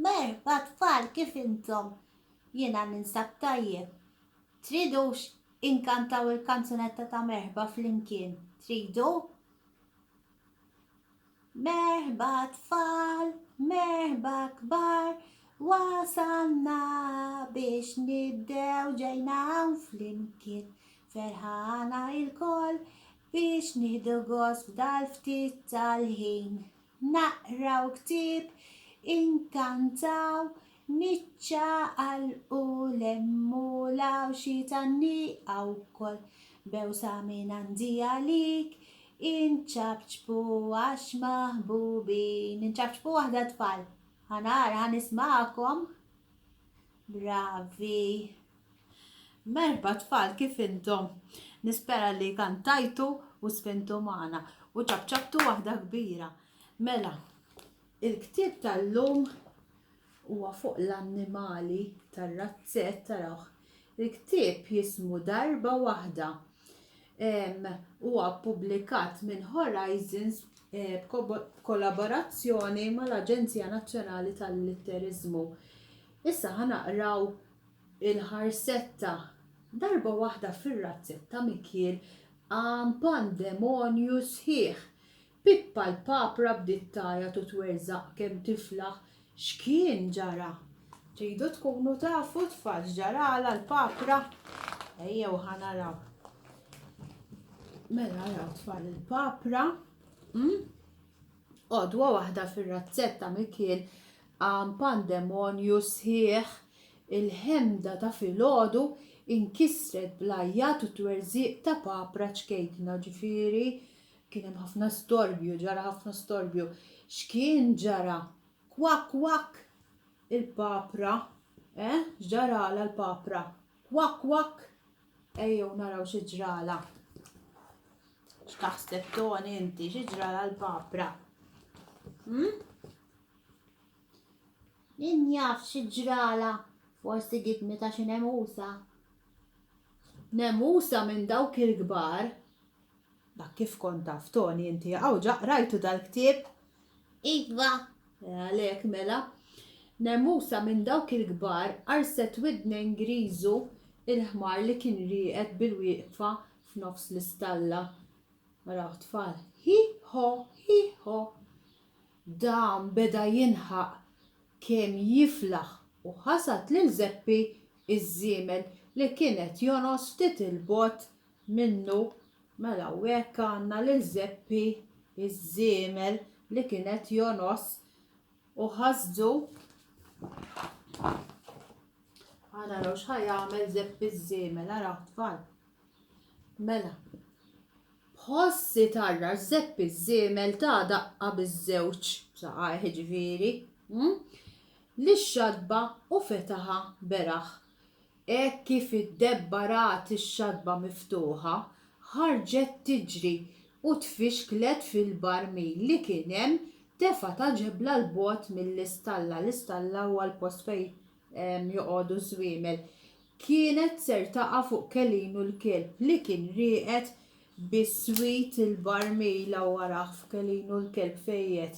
Merba tfal kif intom? Jiena ninsab tajjeb. Tridux inkantaw il-kanzunetta ta' merba flimkien? Tridu? Merba tfal, merba kbar, wasalna biex nibdew ġejna hawn flimkien. Ferħana il-koll biex nieħdu gost f'dal-ftit tal-ħin. Naqraw ktieb, inkantaw, niċċaqalqu lemmu law xi tanniqa wkoll. Bewsa minn għandi għalik, inċabċbu għax maħbubin. Inċabċbu waħda tfal. Ħanara ħanisma'kom. Bravi. Merba tfal kif intom? Nispera li kantajtu u sfintu magħna u ċabċabtu waħda kbira. Mela, il-ktieb tal-lum huwa fuq l-annimali tar-razzett tarawh. Il-ktieb jismu Darba Waħda. Huwa ppubblikat minn Horizons b'kollaborazzjoni mal-Aġenzija Nazzjonali tal-Litterizmu. Issa ħanaqraw il-ħarsetta. Darba waħda fir-razzetta mikiel għam pandemonju sħiħ. Pippa l-papra bdiet tajjat u twerżaq kemm tiflaħ. X'kien ġara? Tridu tkunu tafu tfal x'ġarala l-papra? Ejjew ħanaraw. Mela raw tfal il-papra. Għodwa waħda fir-razzetta mikiel għam pandemonju sħiħ. Il-ħemda ta' filgħodu inkisret bl-ajjat u twerżiq ta' papra ċkejkna, ġifieri kien hemm ħafna storbju, ġara ħafna storbju. X'kien ġara? Kwak kwak il-papra, x'ġarala l-papra? Kwak kwak. Ejjew naraw x'ġrala. X'taħseb Toni inti, x'ġrala l-papra? Min jaf x'ġrala? Forsi gidmi ta' xi nemusa. Nemusa minn dawk il-kbar? Dak kif kont taf Toni inti, rajtu dal-ktieb? Iva. Għalhekk mela. Nemusa minn dawk il-kbar arset widnen griżu il-ħmar li kien rieqed bil-wieqfa f'nofs l-istalla. Raw tfal, hi-ho. Dan beda jinħaq kemm jiflaħ u ħasat lil Zeppi iż-żiemel li kienet jonos ftit il-bogħod minnu. Mela hekk għandna lil Zeppi iż-żiemel li kienet jonos u ħasdu. Naraw x'ħajjagħmel Zeppi iż-żiemel, araw tfal. Mela, bħossi tarra Zeppi iż-żiemel ta' daqqa biż-żewġ saqajh ġifieri. Lix-xadba u fetaħa beraħ. Hekk kif iddebbarat ix-xadba miftuħa, ħarġet tiġri u tfixklet fil-barmil li kien hemm tefa' ta' ġebla l-bogħod mill-istalla. L-istalla huwa l-post fejn joqogħdu żwiemel. Kienet ser taqa' fuq kelinu l-kelb li kien rieqed bis-swit il-barmila waraħ f'kelinu l-kelb fejjed.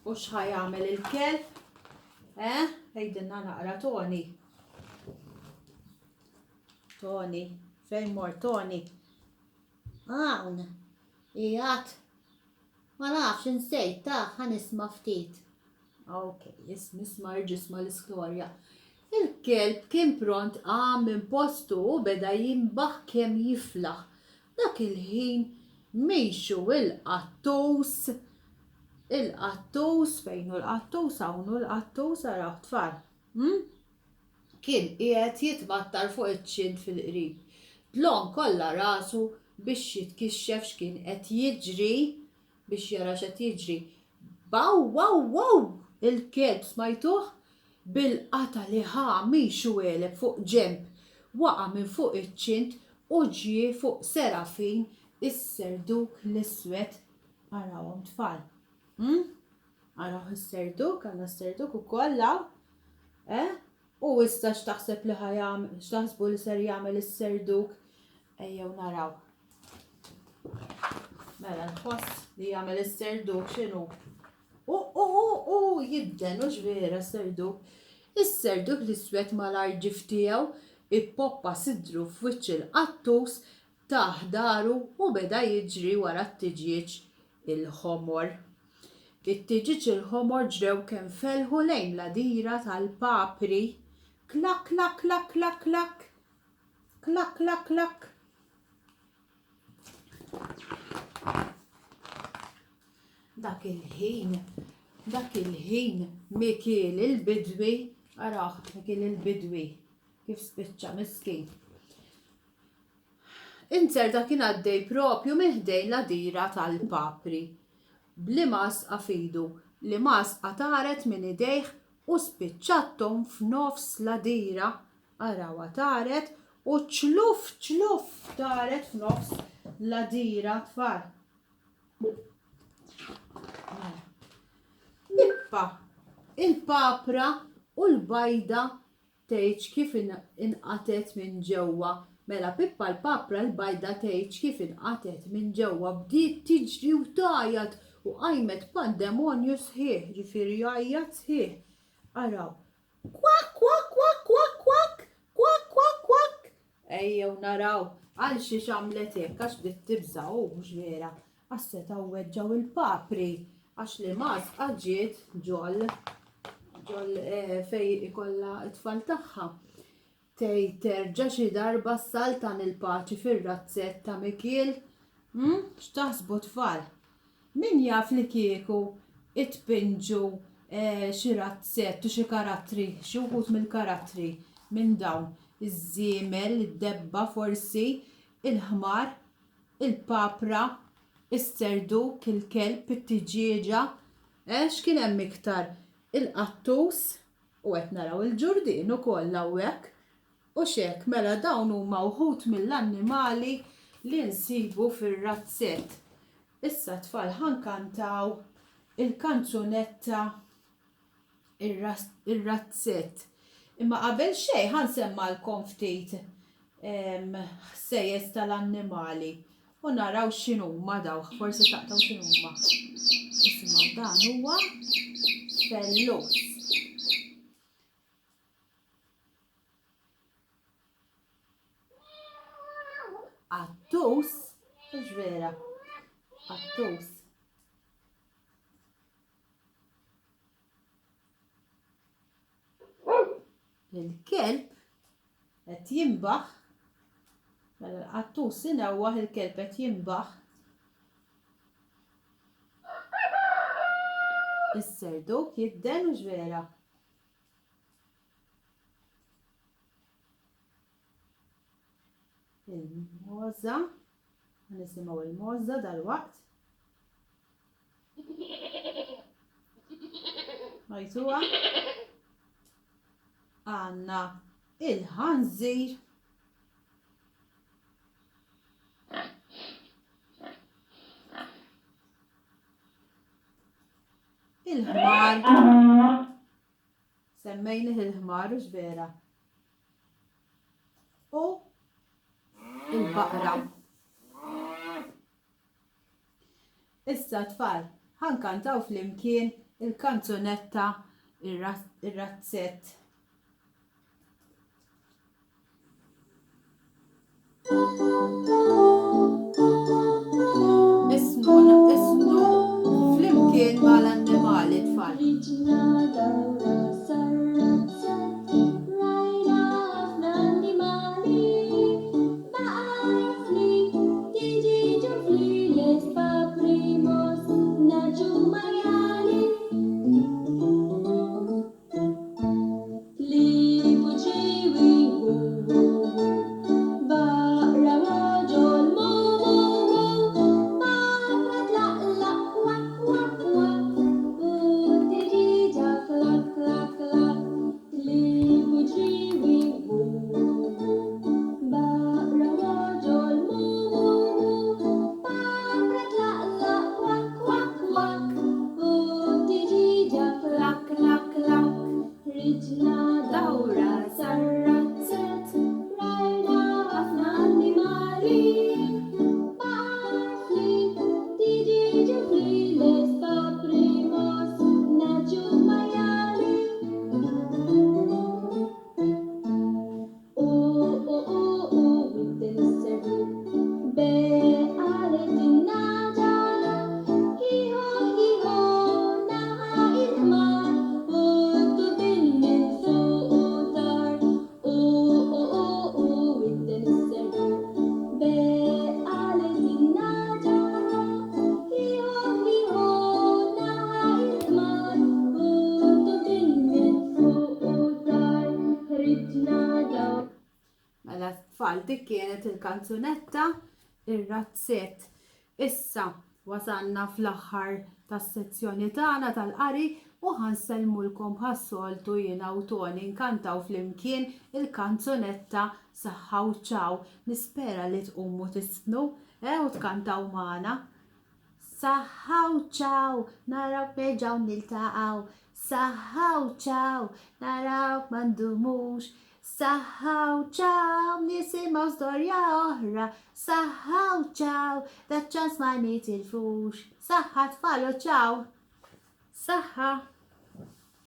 U x'ħajjagħmel il-kelb? Ejdenna naqra Toni. Toni, fejn mor Toni? Hawn, qiegħed. Ma nafx insejt ħanisma' ftit. Okej, nisma' ġisma' l-istorja. Il-kelb kien pront qam minn postu u beda jimbaħ kemm jiflaħ. Dak il-ħin mexxu il-qattus fejn hu l-qattus hawn hu l-qattus araw tfal. Kien qiegħed jitbattar fuq iċ-ċint fil-qrib. Tlon kollha rasu biex jitkixxef x'kien qed jiġri biex jara x'qed jiġri. Baw wow wow il-kelb smajtuh bil-qata li mixu għeleb fuq ġemp. Waqa' minn fuq iċ-ċint u ġie fuq Serafin is-serduk l-iswed. Arawhom tfal. Araw is-serduk, għandna s-serduk ukoll hawn. U issa x'taħseb li x'taħsbu li ser jagħmel is-serduk? Ejjew naraw. Mela nħoss li jagħmel is-serduk x'inhu? jiddenu ġvera serduk. Is-serduk l-iswed mal-arġif tiegħu ippoppa sidru f'wiċċ il-qattus taħ daru u beda jiġri wara t-tiġiġ il-ħomor. It-tiġiġ il-ħomor ġrew kemm felħu lejn l-għadira tal-papri. Klak, klak, klak, klak, klak. Klak, klak, klak. Dak il-ħin Mikiel il-bidwi, araħ Mikiel il-bidwi, kif spiċċa miskin. Inser kien għaddej propju miħdejn l-għadira tal-papri. Bl-imas għafidu, l-imas għataret minn idejh u spiċċattom f'nofs l-għadira. Araw għataret u ċluf taret f'nofs l-għadira tfal. Pippa, il-papra u l-bajda tgħid kif inqatet minn ġewwa. Mela Pippa l-papra l-bajda tgħid kif inqatet minn ġewwa bdiet tiġri u tgħajjat u qajmet pandemonju sħiħ, ġifieri jgħajjat sħiħ. Araw. Kwak, kwak, kwak, kwak, kwak, kwak, kwak, kwak. Ejjew naraw għal xi għamlet hekk għax bdiet tibża mhux vera. Għas-seta weġġaw il-papri għax li Masqa ġiet ġol fej ikolla t-tfal tagħha. Terġa' xi darba ssaltan il-paċi fir-razzett ta' Mikiel. X'taħsbu tfal? Min jaf li kieku itpinġu xi razzett u xi karattri, xi wħud mill-karattri minn dawn iż-żiemel, id-debba forsi, il-ħmar, il-papra, is-serduk, il-kelb, it-tiġieġa, x'kien hemm iktar? Il-qattus u qed naraw il-ġurdien ukoll hawnhekk. U x'hekk mela dawn huma wħud mill-annimali li nsibu fir-razzett. Issa tfal ħankantaw il-kanzunetta ir-razzett. Imma qabel xejn ħansemmalkom ftit sejjes tal-annimali u naraw x'inhuma dawk, forsi taqtaw x'inhuma. Isimgħu dan huwa fellus. Qattus, mhux vera. Qattus. Il-kelb qed jinbaħ, mela l-qattus inewwaħ il-kelb qed jinbaħ. Is-serduk jidden mhux vera. Il-moża, nisimgħu il-moża dalwaqt. Rajtuha? Għandna il-ħanżir. Il-ħmar. Semmejnih il-ħmar mhux vera. U il-baqra. Issa tfal, ħankantaw flimkien il-kanzunetta ir-razzett. Isnu flimkien mal-annimali tfal. tfal dik kienet il-kanzunetta Ir-Razzett. Issa wasanna fl-aħħar tas-sezzjoni tagħna tal-qari u ħansellmulkom ħas-soltu jiena u Toni nkantaw flimkien il-kanzunetta Saħħa u ċaw. Nispera li tqumu tisnu u tkantaw magħna. Saħħa u ċaw, narawk nerġgħu niltaqgħu. Saħħa u ċaw, narawk ma ndumux. Saħħa u ċaw, nisimgħu storja oħra. Saħħa u ċaw, daċ-ċans ma nitilfux. Saħħa tfal u ċaw. Saħħa.